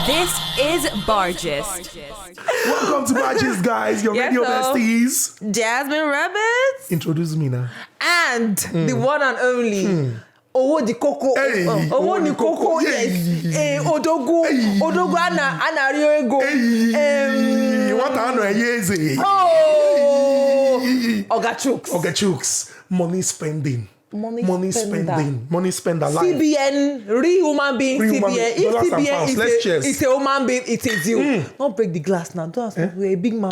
This is Bargist. Welcome to Bargist, guys. Your radio besties. Jasmine Rabbits. Introduce me now. And the one and only. Owo di koko. Hey, Owo ni koko. Hey. Yes. Odogu. Hey. Odogu ana rio ego. Hey, what I know is Oh. Oga Chooks. Money spending. Money spender life. CBN, real human being. Real human CBN. being. If Dollars and pounds. Let's CBN cheers. is a human being, it's a deal. Don't break the glass now. Don't ask me. We're a big man.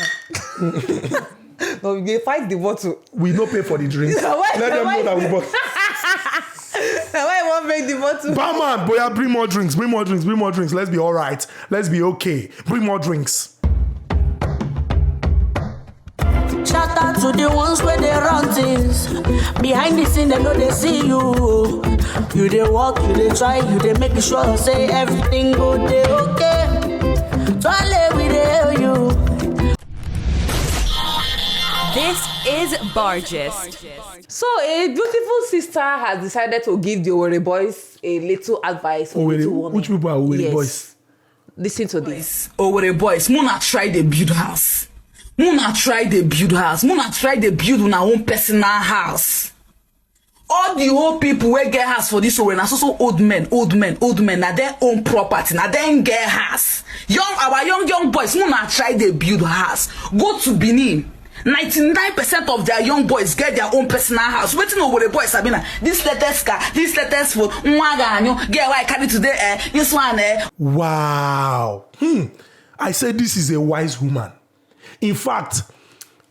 No, we fight the bottle. We no pay for the drinks. Why- Let them why- know that we bought. Why you won't break the bottle? Barman, boy, bring more drinks. Let's be all right. Let's be okay. Bring more drinks. Shout out to the ones where they run things. Behind the scene, they know they see you. You they walk, you they try, you they make sure say everything good, they okay. Don't we they hear you. This is Bargist. So a beautiful sister has decided to give the Owerri boys a little advice. Which people are Owerri Yes. boys? Listen to this. Owerri boys, Muna try the build house. Muna try the build una own personal house. All the old people wey get house for this Owerri na so old men na their own property, na them get house. Our young boys, Muna try the build house. Go to Benin. 99% of their young boys get their own personal house. Waiting over the boys, Sabina. This latest car, this latest phone. Get why I carry today. This one. Wow. I said this is a wise woman. In fact,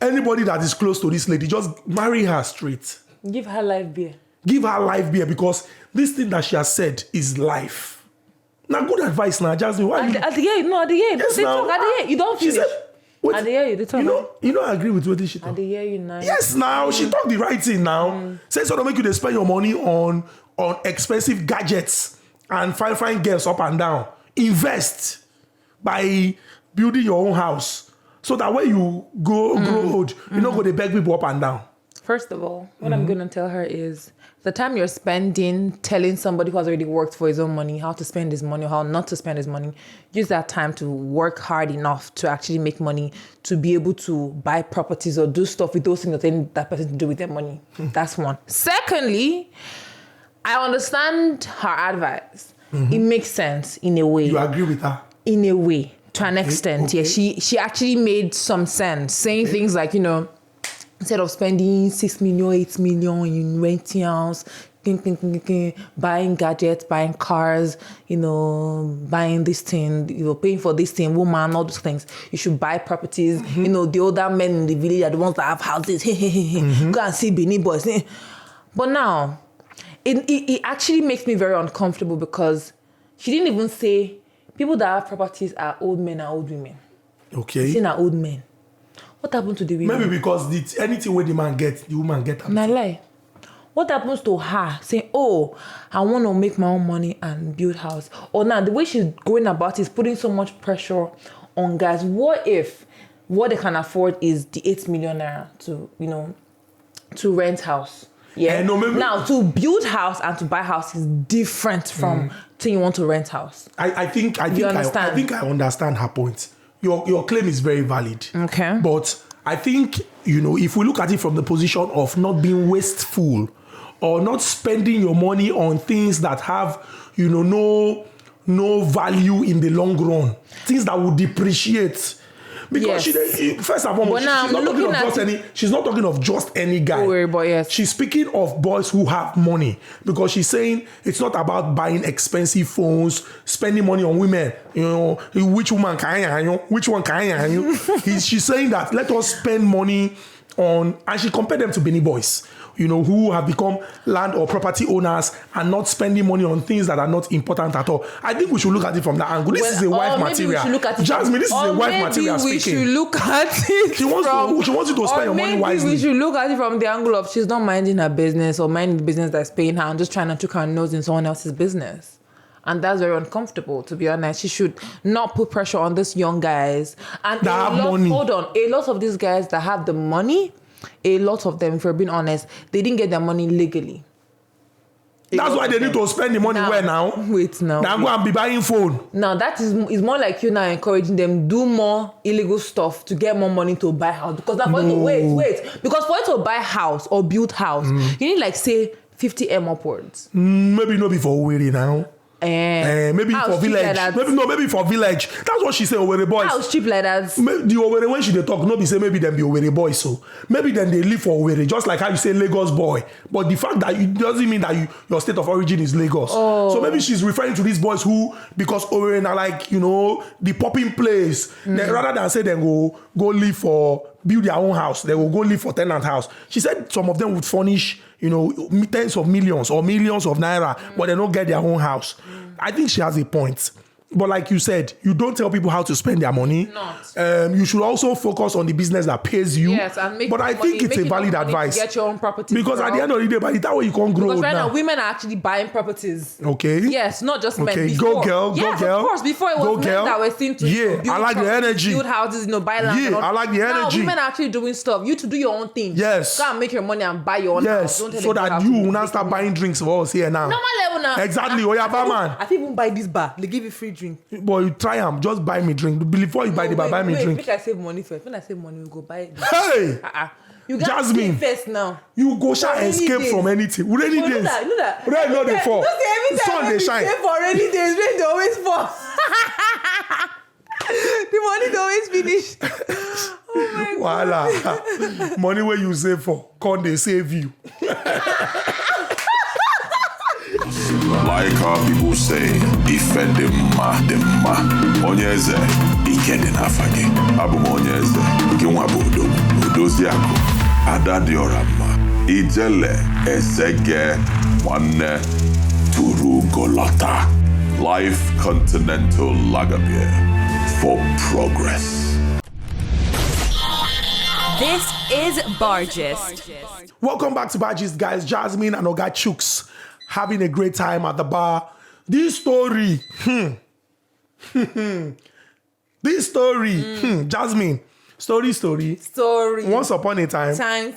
anybody that is close to this lady, just marry her straight. Give her life beer. Give her life beer because this thing that she has said is life. Now, good advice now, Jasmine. Why you? At the end, no, at the end. Yes, They now. talk at the end. You don't She finish. said, wait, At the end, you talk. you know, I agree with what she At talked. the end, you know. Yes, now she talked the right thing. Now, say so don't make you dey spend your money on expensive gadgets and fine girls up and down. Invest by building your own house so that when you grow old, you don't go to beg people up and down. First of all, what I'm going to tell her is the time you're spending telling somebody who has already worked for his own money how to spend his money or how not to spend his money, use that time to work hard enough to actually make money to be able to buy properties or do stuff with those things that person to do with their money. That's one. Secondly, I understand her advice. It makes sense in a way. You agree with her? In a way, to an extent. Okay. Yeah, she actually made some sense, saying things like, instead of spending 6 million, 8 million in renting house, buying gadgets, buying cars, buying this thing, paying for this thing, woman, all those things. You should buy properties. The older men in the village are the ones that have houses. Go and see Benin boys. But now, it actually makes me very uncomfortable because she didn't even say people that have properties are old men and old women. Okay. She's are old men. What happened to the women? Maybe because anything where the man gets, the woman get. Nah, lie. What happens to her saying, oh, I want to make my own money and build house? Or now, the way she's going about is putting so much pressure on guys. What if what they can afford is the 8 million naira to rent house? Yeah. No, maybe, now, to build house and to buy house is different from saying you want to rent house. I think I understand her point. Your claim is very valid. Okay. But I think, if we look at it from the position of not being wasteful or not spending your money on things that have, no value in the long run, things that will depreciate. Because Yes. first and foremost, she's not talking of just any guy. Owerri boy, yes. She's speaking of boys who have money because she's saying it's not about buying expensive phones, spending money on women. Which woman can you? Which one can you? She's saying that let us spend money on, and she compared them to Benin boys, who have become land or property owners and not spending money on things that are not important at all. I think we should look at it from that angle. This is a wife material. Jasmine, this is a wife material speaking. We should look at it She wants you to spend your money wisely. We should look at it from the angle of she's not minding her business or minding the business that's paying her and just trying to tuck her nose in someone else's business. And that's very uncomfortable, to be honest. She should not put pressure on these young guys. And that have money. Hold on. A lot of these guys that have the money, a lot of them, if we're being honest, they didn't get their money legally. That's why they need to spend the money where now? Wait now. Now go and be buying phone. Now that is more like you now encouraging them do more illegal stuff to get more money to buy house. Because now for you to wait. Because for you to buy house or build house, you need like say 50M upwards. Maybe not before Owerri now. Maybe house for village. Like maybe for village. That's what she said. Owerri boys. House cheap like that. The Owerri when she dey talk, no be say maybe them be Owerri boys. So maybe then they live for Owerri, just like how you say Lagos boy. But the fact that it doesn't mean that your state of origin is Lagos. So maybe she's referring to these boys who, because Owerri are like the popping place. Then rather than say they go live for build their own house, they will go live for tenant house. She said some of them would furnish tens of millions or millions of naira, but they don't get their own house. I think she has a point. But like you said, you don't tell people how to spend their money. You should also focus on the business that pays you. Yes, and make but I think it's a valid advice. Get your own property. Because at the end of the day, by the time you can't grow because right now, women are actually buying properties. Okay. Yes, not just men. Okay, Before. go girl, yes, go girl. Of course, before it was go men girl. that were seen to build I like the energy. build houses, buy land. Yeah, and all. I like the energy. Now women are actually doing stuff. You to do your own thing. Yes. Go and make your money and buy your own house. Don't tell so them that you will not start buying drinks for us here now. Normal level now. Exactly. Oh yeah, barman. I think even buy this bar. They give you free drink. But you try them. Just buy me drink. Before you buy the bar, buy me drink. Make I save money first. When I save money, we go buy it. Hey! You got Jasmine, first now. You go shall escape from anything. Rainy days. You know that. Rain no dey fall. Every time Sun dey shine. save for rainy days, rain dey always fall. The money dey always finish. Oh my God. Voila. Money where you save for, can't they save you? Like how people say, ife dị mma, onye eze, ike dị n'afa gị. Abụ m onye eze, gị nwa bụ Odozi Akụ, Ada dị ọra mma, Ijele, Ezege, Nwanne, Turu Golota, Life Continental Lagerbeer, for progress. This is Bargist. Welcome back to Bargist, guys. Jasmine and Oga Chooks having a great time at the bar. This story, Jasmine, story. Once upon a time.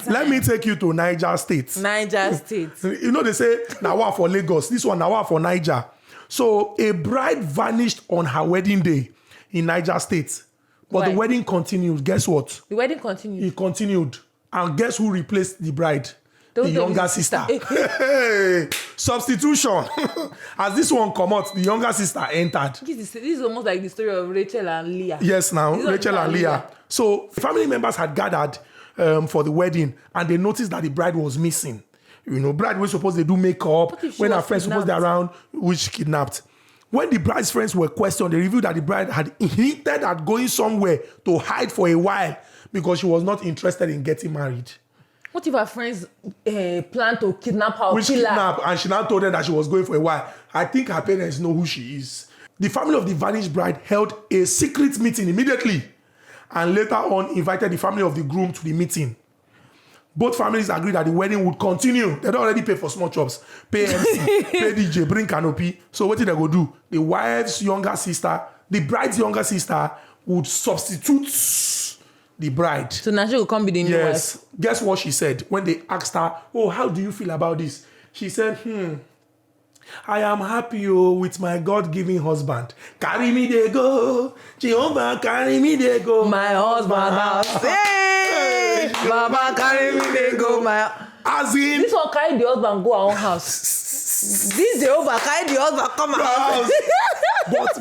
Let me take you to Niger State. You know they say Nawa for Lagos. This one Nawa for Niger. So a bride vanished on her wedding day in Niger State, but the wedding continued. Guess what? The wedding continued. It continued, and guess who replaced the bride? The younger sister. Hey, substitution. As this one come out, the younger sister entered. This is almost like the story of Rachel and Leah. Yes, now Rachel and Leah. So family members had gathered for the wedding, and they noticed that the bride was missing. Bride was supposed to do makeup when her friends supposed to be around, which kidnapped. When the bride's friends were questioned, they revealed that the bride had hinted at going somewhere to hide for a while because she was not interested in getting married. What if her friends plan to kidnap her? And she now told them that she was going for a while. I think her parents know who she is. The family of the vanished bride held a secret meeting immediately and later on invited the family of the groom to the meeting. Both families agreed that the wedding would continue. They don't already pay for small chops. Pay MC, pay DJ, bring canopy. So what did they go do? The bride's younger sister would substitute the bride. So now she will come be the new wife. Guess what she said when they asked her, oh, how do you feel about this? She said, I am happy with my God-given husband. Carry me they go. Jehovah, carry me they go. My husband house. Hey! Baba, carry me they go. As in... This one carry the husband go our own house. This Jehovah carry the husband come our house.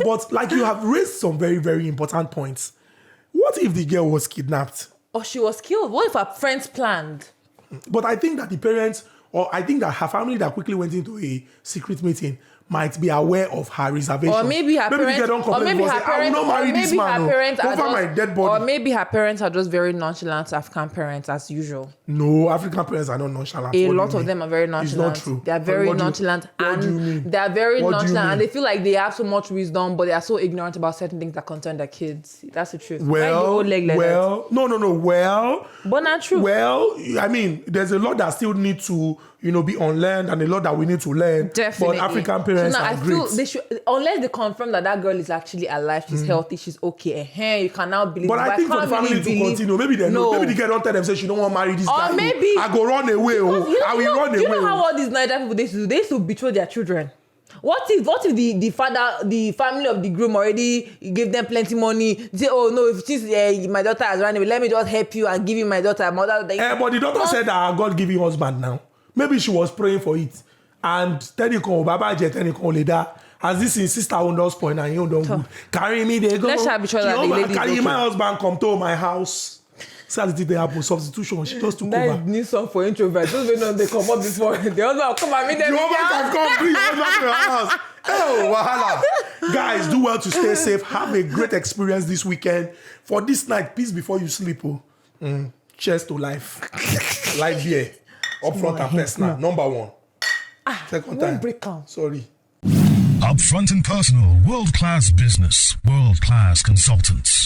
But like you have raised some very, very important points. What if the girl was kidnapped? Or she was killed? What if her friends planned? But I think that the parents, or I think that her family that quickly went into a secret meeting might be aware of her reservation. Or maybe her parents, or maybe her parents are just very nonchalant African parents as usual. No, African parents are not nonchalant. A lot of them are very nonchalant. It's not true. They are very nonchalant, and they are very nonchalant, and they feel like they have so much wisdom, but they are so ignorant about certain things that concern their kids. That's the truth. No. But not true. Well, I mean, there's a lot that still need to, be unlearned and a lot that we need to learn. Definitely. But African parents so now are I great. feel they should, unless they confirm that girl is actually alive, she's healthy, she's okay. You can now believe. But I think for the family to continue, maybe they know. Maybe the girl don't tell them say she don't want to marry this guy. Or maybe I go run away. I will run away. You know how all these Nigerian people they used to do? They used to betray their children. What if the family of the groom already gave them plenty money? They say, oh no, if since my daughter has run away, let me just help you and give you my daughter. But the daughter said that her God-given husband now. Maybe she was praying for it. And Tenikon, Baba Jet, Tenikon Leda, as this in sister on those point and you don't good. Carry me, they go. Let's be sure that the lady carry my husband come to my house. So that they have substitution. She just took over. That need some for introverts. Those when they come up this morning, the husband will come and meet them. The husband can come, please. Husband to your house. Oh, wahala. Guys, do well to stay safe. Have a great experience this weekend. For this night, peace before you sleep. Cheers to life. Life beer. Upfront and personal. Number one. Second time. Break out. Sorry. Upfront and personal. World-class business. World-class consultants.